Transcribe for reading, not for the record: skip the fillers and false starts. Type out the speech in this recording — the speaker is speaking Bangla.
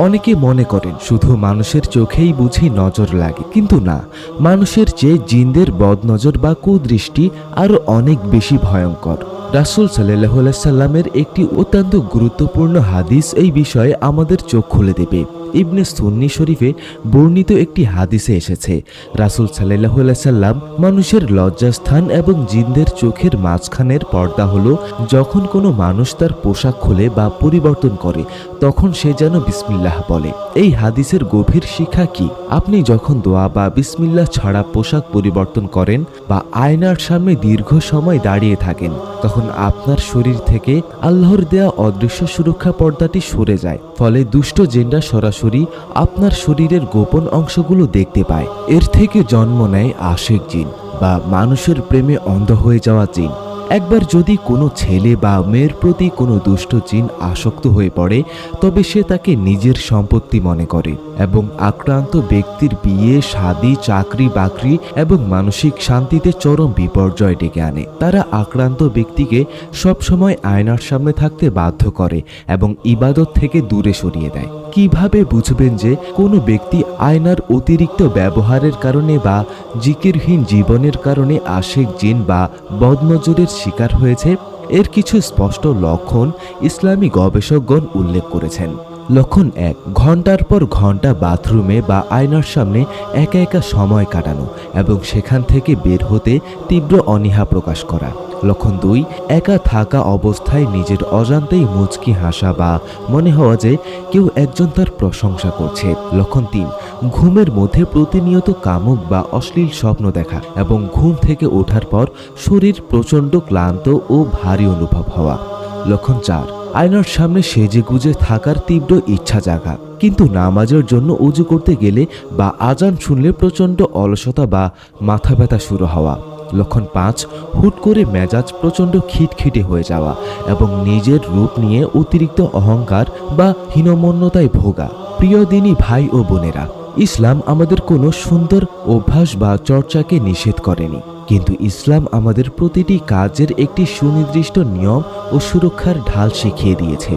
অনেকে মনে করেন শুধু মানুষের চোখেই বুঝি নজর লাগে, কিন্তু না, মানুষের চেয়ে জিনদের বদনজর বা কুদৃষ্টি আরো অনেক বেশি ভয়ঙ্কর। রাসূল সাল্লাল্লাহু আলাইহি সাল্লামের একটি অত্যন্ত গুরুত্বপূর্ণ হাদিস এই বিষয়ে আমাদের চোখ খুলে দেবে। ইবনে সুন্নি শরীফে বর্ণিত একটি হাদিসে এসেছে, রাসূল সাল্লাল্লাহু আলাইহি সাল্লাম, মানুষের লজ্জাস্থান এবং জিনদের চোখের মাঝখানের পর্দা হলো যখন কোনো মানুষ তার পোশাক খুলে বা পরিবর্তন করে তখন সে যেন বিসমিল্লাহ বলে। এই হাদিসের গভীর শিক্ষা কি? আপনি যখন দোয়া বা বিসমিল্লাহ ছাড়া পোশাক পরিবর্তন করেন বা আয়নার সামনে দীর্ঘ সময় দাঁড়িয়ে থাকেন, তখন আপনার শরীর থেকে আল্লাহর দেয়া অদৃশ্য সুরক্ষা পর্দাটি সরে যায়। ফলে দুষ্ট জিনরা সরাসরি আপনার শরীরের গোপন অংশগুলো দেখতে পায়। এর থেকে জন্ম নেয় আশিক জিন বা মানুষের প্রেমে অন্ধ হয়ে যাওয়া জিন। একবার যদি কোনো ছেলে বা মেয়ের প্রতি কোনো দুষ্ট জিন আসক্ত হয়ে পড়ে, তবে সে তাকে নিজের সম্পত্তি মনে করে এবং আক্রান্ত ব্যক্তির বিয়ে, শাদী, চাকরি বাকরি এবং মানসিক শান্তিতে চরম বিপর্যয় ডেকে আনে। তারা আক্রান্ত ব্যক্তিকে সবসময় আয়নার সামনে থাকতে বাধ্য করে এবং ইবাদত থেকে দূরে সরিয়ে দেয়। কিভাবে বুঝবেন যে কোনো ব্যক্তি আয়নার অতিরিক্ত ব্যবহারের কারণে বা জিকিরহীন জীবনের কারণে আশিক জিন বা বদনজরের শিকার হয়েছে? এর কিছু স্পষ্ট লক্ষণ ইসলামী গবেষকগণ উল্লেখ করেছেন। লক্ষণ 1, ঘন্টার পর ঘন্টা বাথরুমে বা আয়নার সামনে একা একা সময় কাটানো এবং সেখান থেকে বের হতে তীব্র অনীহা প্রকাশ করা। লক্ষণ 2, একা থাকা অবস্থায় নিজের অজান্তেই মুচকি হাসা বা মনে হওয়া যে কেউ একজন তার প্রশংসা করছে। লক্ষণ 3, ঘুমের মধ্যে প্রতিনিয়ত কামুক বা অশ্লীল স্বপ্ন দেখা এবং ঘুম থেকে ওঠার পর শরীর প্রচণ্ড ক্লান্ত ও ভারী অনুভব হওয়া। লক্ষণ 4, আয়নার সামনে সেজেগুজে থাকার তীব্র ইচ্ছা জাগা, কিন্তু নামাজের জন্য উজু করতে গেলে বা আজান শুনলে প্রচণ্ড অলসতা বা মাথা ব্যথা শুরু হওয়া। লক্ষণ 5, হুট করে মেজাজ প্রচণ্ড খিটখিটে হয়ে যাওয়া এবং নিজের রূপ নিয়ে অতিরিক্ত অহংকার বা হীনমন্যতায় ভোগা। প্রিয় দিনী ভাই ও বোনেরা, ইসলাম আমাদের কোনো সুন্দর অভ্যাস বা চর্চাকে নিষেধ করেনি, কিন্তু ইসলাম আমাদের প্রতিটি কাজের একটি সুনির্দিষ্ট নিয়ম ও সুরক্ষার ঢাল শিখিয়ে দিয়েছে।